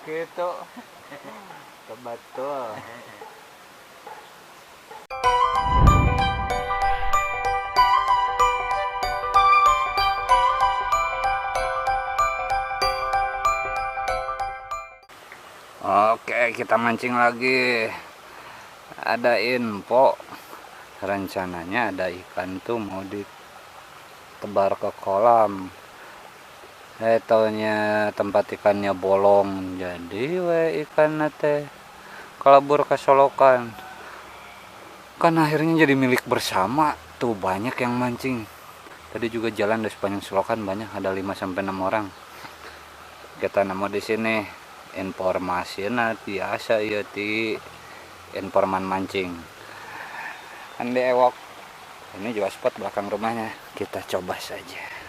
gitu. Betul. Oke, kita mancing lagi. Ada info, rencananya ada ikan tuh mau ditebar ke kolam. Taunya tempat ikannya bolong, jadi ikan nate kalabur ke solokan. Kan akhirnya jadi milik bersama. Tuh banyak yang mancing. Tadi juga jalan di sepanjang selokan banyak, ada 5-6 orang. Kita nemu di sini. Informasinya biasa ya di informan mancing. Andi ewok. Ini juga spot belakang rumahnya. Kita coba saja.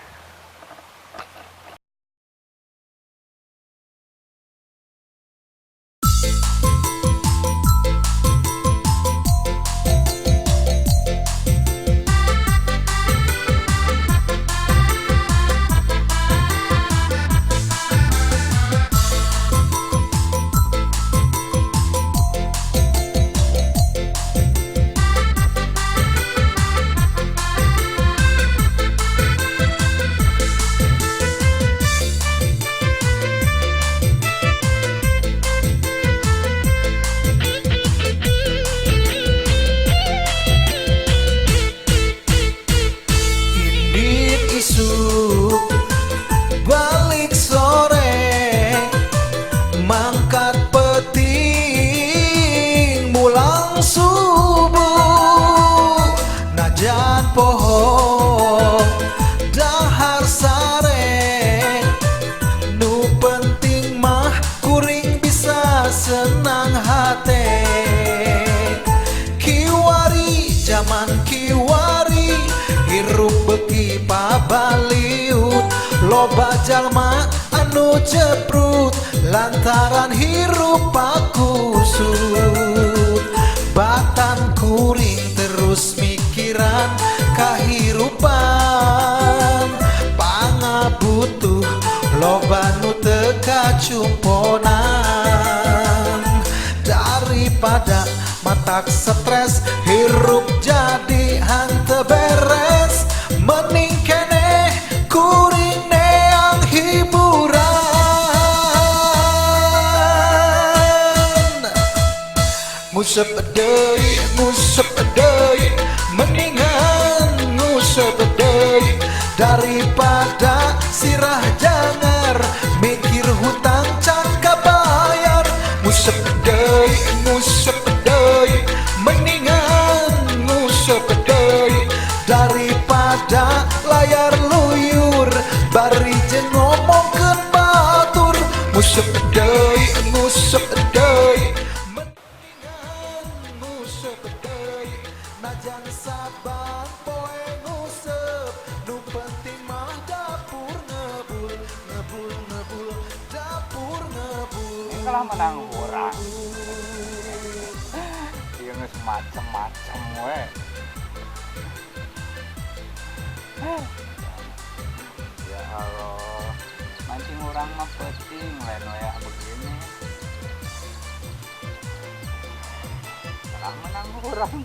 Pohon dahar sare nu penting mah kuring bisa senang hati. Kiwari zaman kiwari hirup beki pabaliut, loba jalma anu jeprut lantaran hirup pakusut. Batan kuring terus mikiran kahirupan, pangabutuh loba nu teu kacumponan. Daripada matak stres hirup jadi hanteu beres, mending keneh kuring neang hiburan. Ngusep deui mendingan ngusep deui daripada sirah jangar mikir hutang can kabayar. Ngusep deui mendingan ngusep deui daripada layar luyur bari jeung ngomongkeun batur. Ngusep deui najan saban poe ngusep, nu penting mah dapur ngebul dapur ngebul. Ini kalah menang orang. Iya geus macem-macem we. Ya Allah, mancing orang mah penting lain we begini. Kalah menang orang.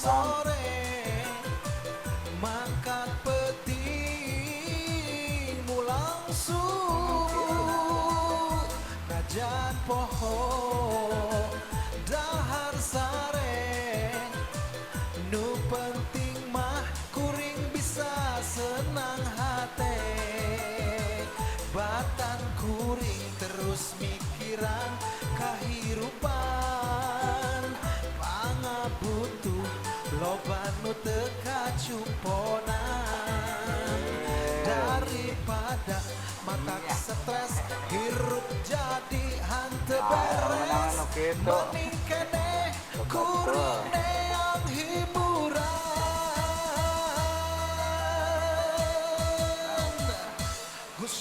Sore mangkat peting mulang subuh, najan pohon dahar sare nu penting mah kuring bisa senang hati. Batan kuring terus mikiran kahirupan, pangabutuh loba nu teu kacumponan. Daripada matak stres hirup jadi hanteu beres, mending keneh kuring neang hiburan.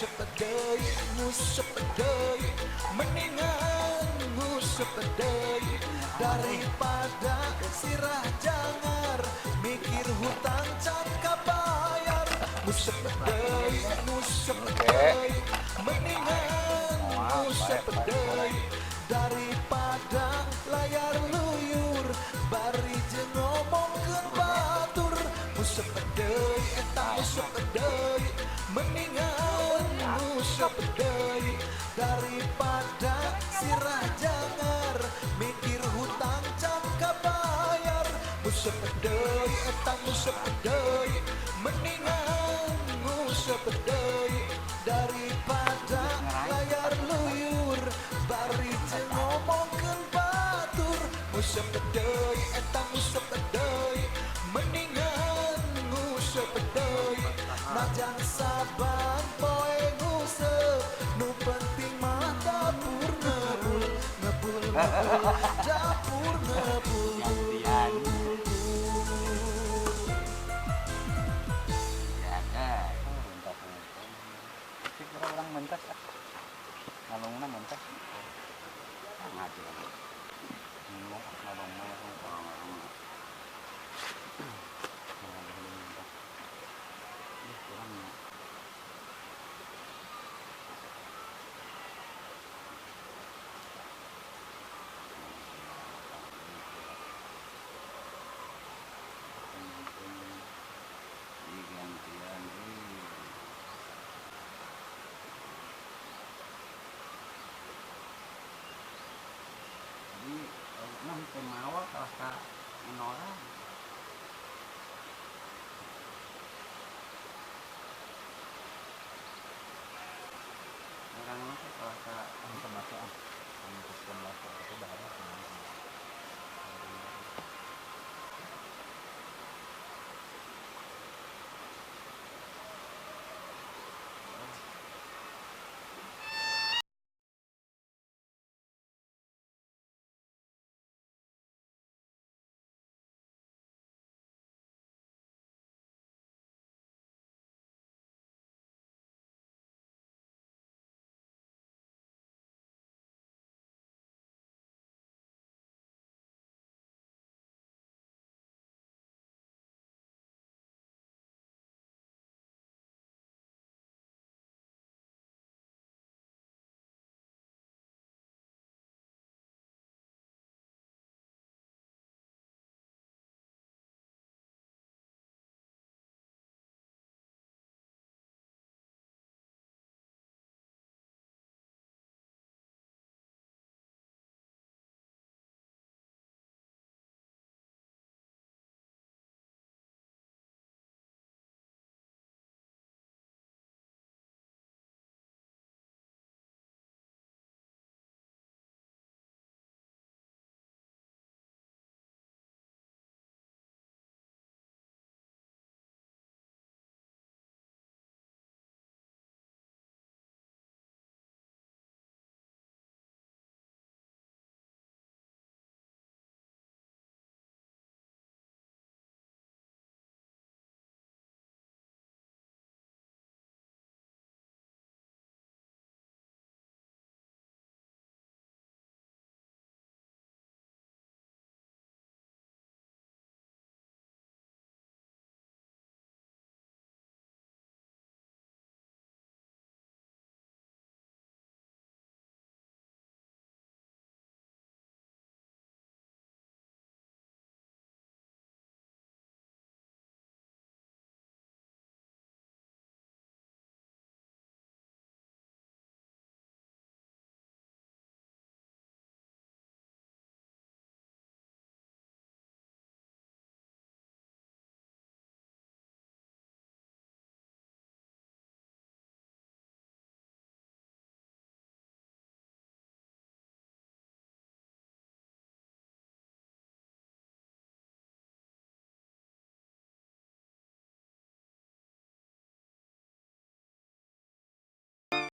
ngusep deui ngusep deui mendingan ngusep deui daripada sirah jangar mikir hutang can kabayar ngusep deui mendingan ngusep deui daripada layar luyur bari jeung ngomongkeun batur ngusep deui eta ngusep deui mendingan ngusep deui daripada sirah jangar mikir hutang can kabayar ngusep deui eta ngusep deui mendingan ngusep deui daripada layar luyur bari jeung ngomongkeun batur ngusep deui eta ngusep deui mendingan ngusep deui najan saban poe ngusep nu penting mah dapur ngebul